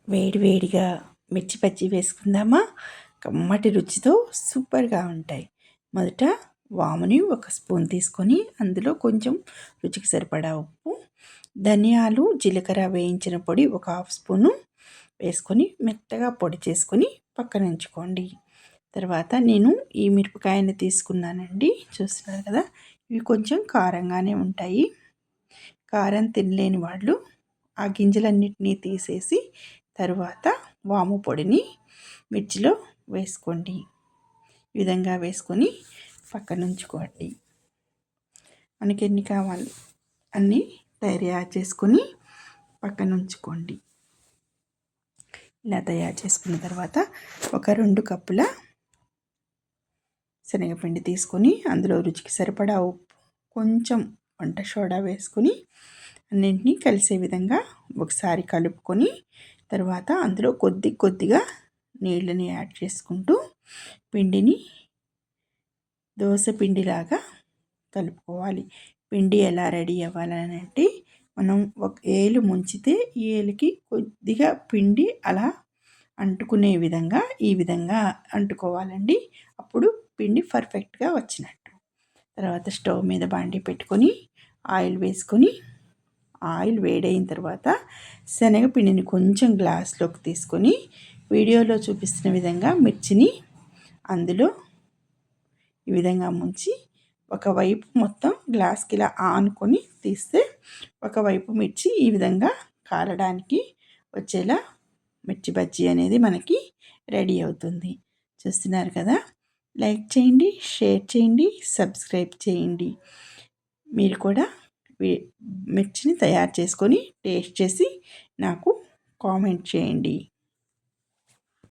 వేడి వేడిగా మిర్చి బజ్జీ వేసుకుందామా? కమ్మటి రుచితో సూపర్గా ఉంటాయి. మొదట వాముని ఒక స్పూన్ తీసుకొని అందులో కొంచెం రుచికి సరిపడా ఉప్పు, ధనియాలు జీలకర్ర వేయించిన పొడి ఒక హాఫ్ స్పూను వేసుకొని మెత్తగా పొడి చేసుకొని పక్కన ఉంచుకోండి. తర్వాత నేను ఈ మిరపకాయని తీసుకున్నానండి. చూస్తున్నారు కదా, ఇవి కొంచెం కారంగానే ఉంటాయి. కారం తినలేని వాళ్ళు ఆ గింజలన్నిటినీ తీసేసి తరువాత వాము పొడిని మిర్చిలో వేసుకోండి. ఈ విధంగా వేసుకొని పక్కన ఉంచుకోండి. మనకి ఎన్ని కావాలి అన్నీ తయారు చేసుకొని పక్కన ఉంచుకోండి. ఇలా తయారు చేసుకున్న తర్వాత ఒక 2 కప్పుల శనగపిండి తీసుకొని అందులో రుచికి సరిపడా ఉప్పు, కొంచెం వంట సోడా వేసుకొని అన్నింటినీ కలిసే విధంగా ఒకసారి కలుపుకొని తర్వాత అందులో కొద్దిగా నీళ్ళని యాడ్ చేసుకుంటూ పిండిని దోశ పిండిలాగా కలుపుకోవాలి. పిండి ఎలా రెడీ అవ్వాలని అంటే, మనం ఒక ఏలు ముంచితే ఈ ఏలుకి కొద్దిగా పిండి అలా అంటుకునే విధంగా ఈ విధంగా అంటుకోవాలండి. అప్పుడు పిండి పర్ఫెక్ట్గా వచ్చినట్టు. తర్వాత స్టవ్ మీద బాండీ పెట్టుకొని ఆయిల్ వేసుకొని ఆయిల్ వేడైన తర్వాత శనగపిండిని కొంచెం గ్లాస్లోకి తీసుకొని వీడియోలో చూపిస్తున్న విధంగా మిర్చిని అందులో ఈ విధంగా ముంచి ఒకవైపు మొత్తం గ్లాస్కి ఇలా ఆనుకొని తీస్తే ఒకవైపు మిర్చి ఈ విధంగా కాలడానికి వచ్చేలా మిర్చి బజ్జీ అనేది మనకి రెడీ అవుతుంది. చూస్తున్నారు కదా, లైక్ చేయండి, షేర్ చేయండి, సబ్స్క్రైబ్ చేయండి. మీరు కూడా మిర్చిని తయారు చేసుకొని టేస్ట్ చేసి నాకు కామెంట్ చేయండి.